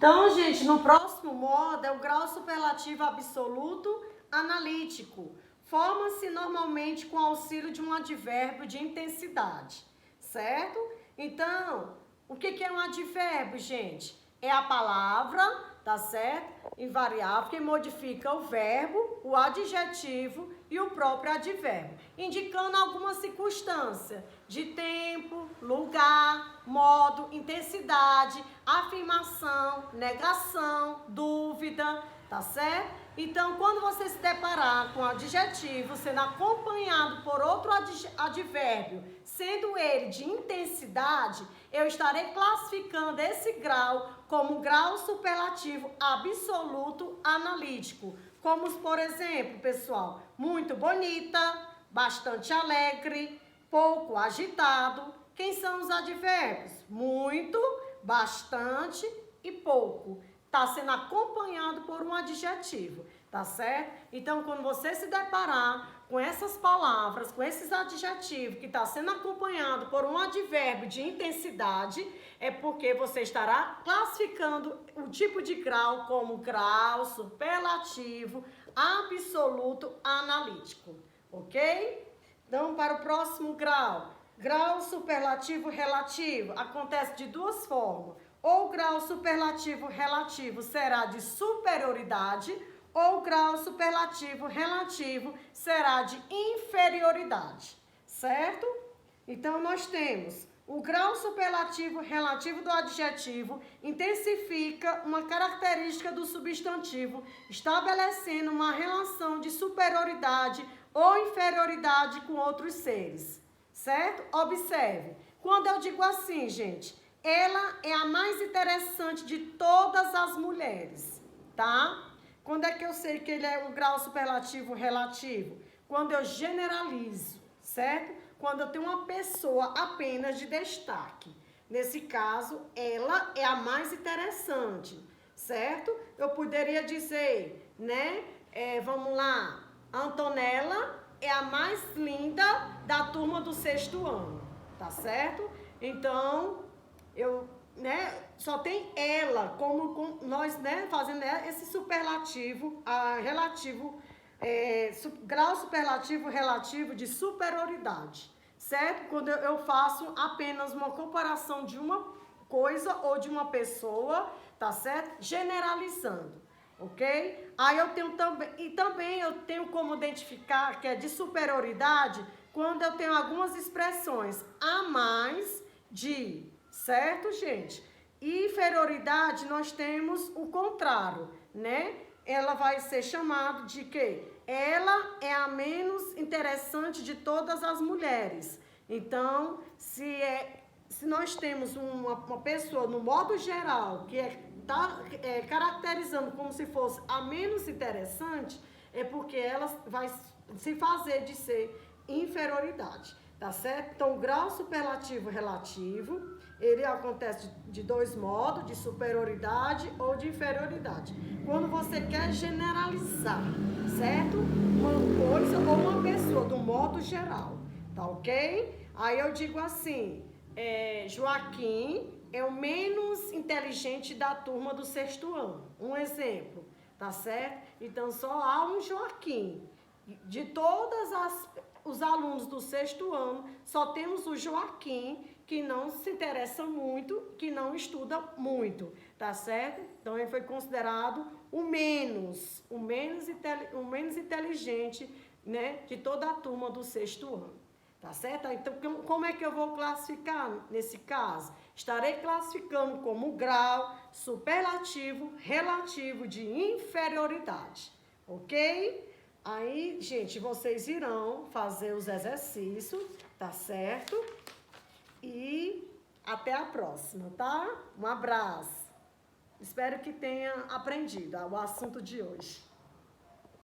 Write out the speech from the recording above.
Então, gente, no próximo modo é o grau superlativo absoluto analítico. Forma-se normalmente com auxílio de um advérbio de intensidade, certo? Então, o que é um advérbio, gente? É a palavra, tá certo? Invariável, que modifica o verbo, o adjetivo e o próprio advérbio, indicando alguma circunstância de tempo, lugar, modo, intensidade, afirmação, negação, dúvida, tá certo? Então, quando você se deparar com adjetivo sendo acompanhado por outro advérbio, sendo ele de intensidade, eu estarei classificando esse grau como grau superlativo absoluto analítico. Como, por exemplo, pessoal, muito bonita, bastante alegre, pouco agitado. Quem são os advérbios? Muito, bastante e pouco. Está sendo acompanhado por um adjetivo, tá certo? Então, quando você se deparar com essas palavras, com esses adjetivos que está sendo acompanhado por um advérbio de intensidade, é porque você estará classificando o tipo de grau como grau superlativo absoluto analítico, ok? Então, para o próximo grau, grau superlativo relativo, acontece de duas formas. Ou o grau superlativo relativo será de superioridade, ou o grau superlativo relativo será de inferioridade, certo? Então, nós temos o grau superlativo relativo do adjetivo intensifica uma característica do substantivo, estabelecendo uma relação de superioridade ou inferioridade com outros seres, certo? Observe, quando eu digo assim, gente, ela é a mais interessante de todas as mulheres, tá? Quando é que eu sei que ele é um grau superlativo relativo? Quando eu generalizo, certo? Quando eu tenho uma pessoa apenas de destaque. Nesse caso, ela é a mais interessante, certo? Eu poderia dizer, né? Vamos lá, Antonella é a mais linda da turma do 6º ano, tá certo? Então, só tem ela, como nós, né, fazendo esse superlativo, relativo, grau superlativo relativo de superioridade, certo? Quando eu faço apenas uma comparação de uma coisa ou de uma pessoa, tá certo? Generalizando, ok? Aí eu tenho também eu tenho como identificar que é de superioridade quando eu tenho algumas expressões a mais de, certo, gente? E inferioridade, nós temos o contrário, né? Ela vai ser chamada de quê? Ela é a menos interessante de todas as mulheres. Então, se nós temos uma pessoa, no modo geral, que está caracterizando como se fosse a menos interessante, é porque ela vai se fazer de ser inferioridade. Tá certo? Então, o grau superlativo relativo, ele acontece de dois modos, de superioridade ou de inferioridade. Quando você quer generalizar, certo? Uma coisa ou uma pessoa, do modo geral, tá ok? Aí eu digo assim, Joaquim é o menos inteligente da turma do 6º ano. Um exemplo, tá certo? Então, só há um Joaquim. De todas os alunos do 6º ano, só temos o Joaquim, que não se interessa muito, que não estuda muito, tá certo? Então, ele foi considerado o menos inteligente, né, de toda a turma do 6º ano, tá certo? Então, como é que eu vou classificar nesse caso? Estarei classificando como grau superlativo relativo de inferioridade, ok? Aí, gente, vocês irão fazer os exercícios, tá certo? E até a próxima, tá? Um abraço. Espero que tenha aprendido o assunto de hoje.